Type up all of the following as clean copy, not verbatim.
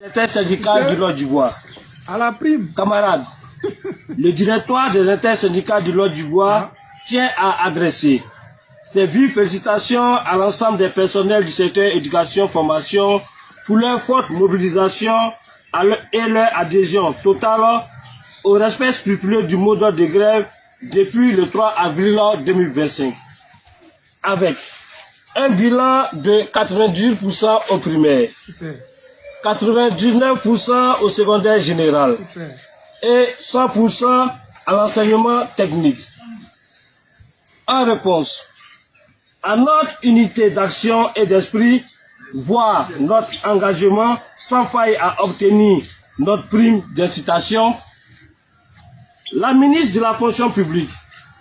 L'intersyndicale du Lot d'Ivoire. À la prime. Camarades, le directoire de l'intersyndicale du Lot d'Ivoire tient à adresser ses vives félicitations à l'ensemble des personnels du secteur éducation-formation pour leur forte mobilisation et leur adhésion totale au respect scrupuleux du mot d'ordre de grève depuis le 3 avril 2025. Avec un bilan de 98% au primaire. Super. 99% au secondaire général. Super. Et 100% à l'enseignement technique. En réponse à notre unité d'action et d'esprit, voire notre engagement sans faille à obtenir notre prime d'incitation, la ministre de la fonction publique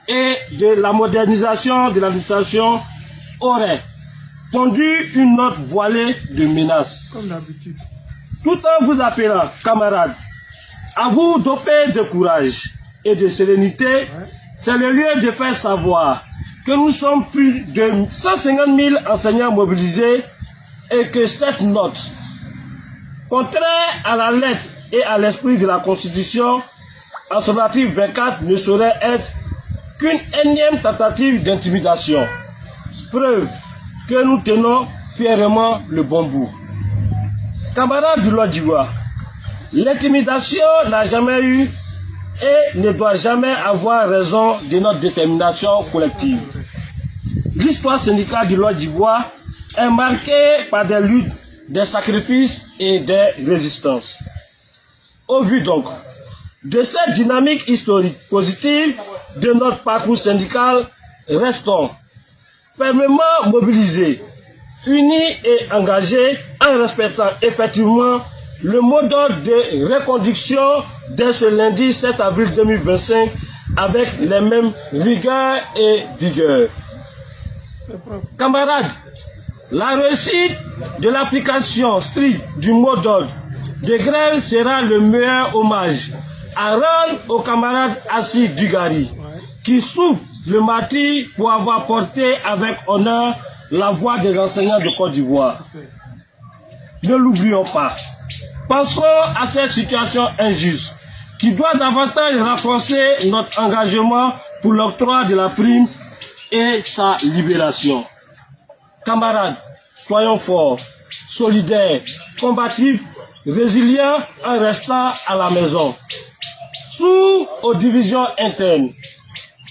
et de la modernisation de l'administration aurait pondu une note voilée de menaces. Comme d'habitude. Tout en vous appelant, camarades, à vous doper de courage et de sérénité, c'est le lieu de faire savoir que nous sommes plus de 150 000 enseignants mobilisés et que cette note, contraire à la lettre et à l'esprit de la Constitution, en son article 24, ne saurait être qu'une énième tentative d'intimidation. Preuve que nous tenons fièrement le bon bout. Camarades du Lot d'Ivoire, l'intimidation n'a jamais eu et ne doit jamais avoir raison de notre détermination collective. L'histoire syndicale du Lot d'Ivoire est marquée par des luttes, des sacrifices et des résistances. Au vu donc de cette dynamique historique positive de notre parcours syndical, restons fermement mobilisés, unis et engagés en respectant effectivement le mot d'ordre de reconduction dès ce lundi 7 avril 2025 avec les mêmes rigueurs et vigueur. Camarades, la réussite de l'application stricte du mot d'ordre de grève sera le meilleur hommage à rendre aux camarades Assis Dugari qui souffrent le martyre pour avoir porté avec honneur la voix des enseignants de Côte d'Ivoire. Ne l'oublions pas. Pensons à cette situation injuste qui doit davantage renforcer notre engagement pour l'octroi de la prime et sa libération. Camarades, soyons forts, solidaires, combatifs, résilients en restant à la maison. Sourds aux divisions internes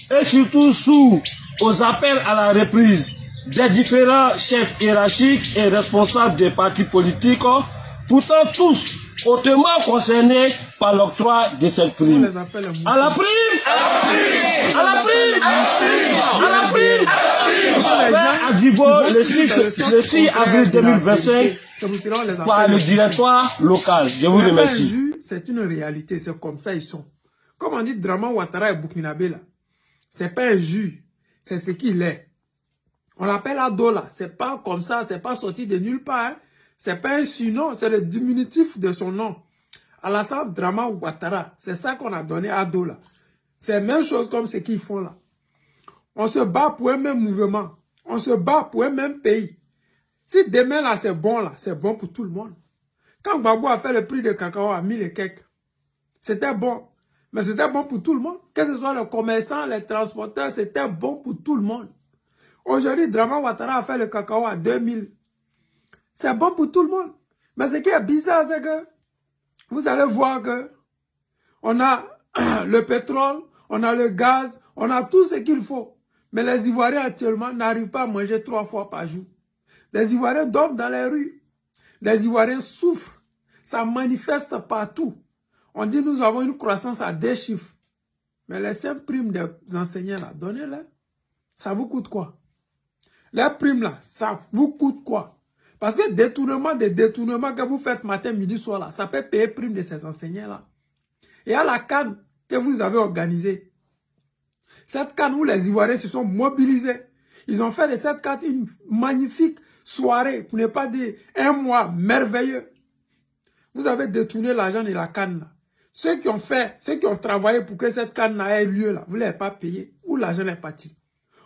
et surtout sourds aux appels à la reprise des différents chefs hiérarchiques et responsables des partis politiques, pourtant tous hautement concernés par l'octroi de cette prime. À la prime! À la prime! À la prime! À la prime! À Divo, le 6 avril 2025, par le directoire local. Je vous remercie. C'est une réalité, c'est comme ça ils sont. Comme on dit Draman Ouattara et Burkinabé là, c'est pas un jus, c'est ce qu'il est. On l'appelle Adola, c'est pas comme ça, c'est pas sorti de nulle part. Hein. C'est pas un surnom, c'est le diminutif de son nom. Alassane Draman Ouattara, c'est ça qu'on a donné à Adola. C'est la même chose comme ce qu'ils font là. On se bat pour un même mouvement. On se bat pour un même pays. Si demain là c'est bon là, c'est bon pour tout le monde. Quand Gbagbo a fait le prix de cacao à 1000 et quelques, c'était bon. Mais c'était bon pour tout le monde. Que ce soit les commerçants, les transporteurs, c'était bon pour tout le monde. Aujourd'hui, Draman Ouattara a fait le cacao à 2000. C'est bon pour tout le monde. Mais ce qui est bizarre, c'est que vous allez voir que on a le pétrole, on a le gaz, on a tout ce qu'il faut. Mais les Ivoiriens actuellement n'arrivent pas à manger 3 fois par jour. Les Ivoiriens dorment dans les rues. Les Ivoiriens souffrent. Ça manifeste partout. On dit nous avons une croissance à 2 chiffres. Mais les 5 primes des enseignants là, donnez-les. Ça vous coûte quoi? Les primes là, ça vous coûte quoi? Parce que des détournements que vous faites matin, midi, soir là, ça peut payer prime de ces enseignants là. Et à la CAN que vous avez organisée, cette CAN où les Ivoiriens se sont mobilisés, ils ont fait de cette CAN une magnifique soirée, pour ne pas dire un mois merveilleux. Vous avez détourné l'argent de la CAN là. Ceux qui ont travaillé pour que cette CAN ait lieu là, vous ne l'avez pas payé. Où l'argent est parti?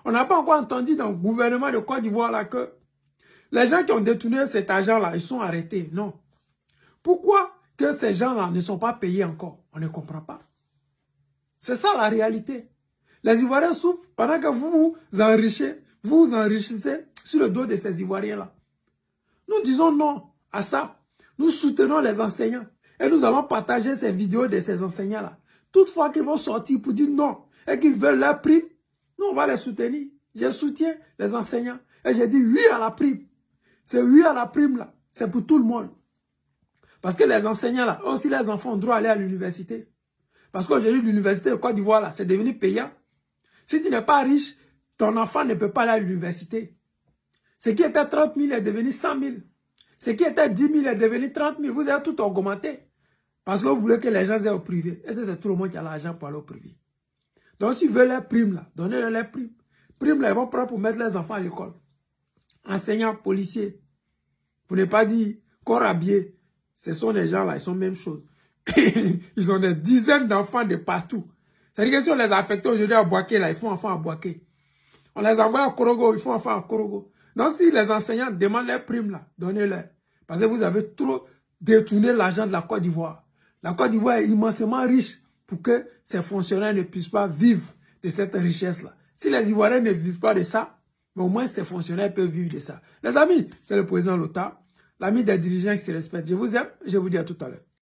On n'a pas encore entendu dans le gouvernement de Côte d'Ivoire là que les gens qui ont détourné cet argent là, ils sont arrêtés. Non. Pourquoi que ces gens-là ne sont pas payés encore? On ne comprend pas. C'est ça la réalité. Les Ivoiriens souffrent pendant que vous vous enrichissez sur le dos de ces Ivoiriens-là. Nous disons non à ça. Nous soutenons les enseignants. Et nous allons partager ces vidéos de ces enseignants-là. Toutefois qu'ils vont sortir pour dire non et qu'ils veulent la prime, nous on va les soutenir. Je soutiens les enseignants. Et j'ai dit oui à la prime. C'est oui à la prime là. C'est pour tout le monde. Parce que les enseignants là, aussi les enfants ont droit d'aller à l'université. Parce qu'aujourd'hui, l'université de Côte d'Ivoire là, c'est devenu payant. Si tu n'es pas riche, ton enfant ne peut pas aller à l'université. Ce qui était 30 000 est devenu 100 000. Ce qui était 10 000 est devenu 30 000. Vous avez tout augmenté. Parce que vous voulez que les gens aient au privé. Et c'est tout le monde qui a l'argent pour aller au privé. Donc, s'ils veulent les primes, là, donnez-leur les primes. Primes, là, ils vont prendre pour mettre les enfants à l'école. Enseignants, policiers. Pour ne pas dire corps habillé. Ce sont des gens là, ils sont même chose. Ils ont des dizaines d'enfants de partout. C'est-à-dire que si on les a affectés aujourd'hui à Boaké, là, ils font enfants à Boaké. On les envoie à Korogo, ils font enfants à Korogo. Donc, si les enseignants demandent les primes, là, donnez-leur. Parce que vous avez trop détourné l'argent de la Côte d'Ivoire. La Côte d'Ivoire est immensément riche pour que ces fonctionnaires ne puissent pas vivre de cette richesse-là. Si les Ivoiriens ne vivent pas de ça, mais au moins ces fonctionnaires peuvent vivre de ça. Les amis, c'est le président Lota, l'ami des dirigeants qui se respectent. Je vous aime, je vous dis à tout à l'heure.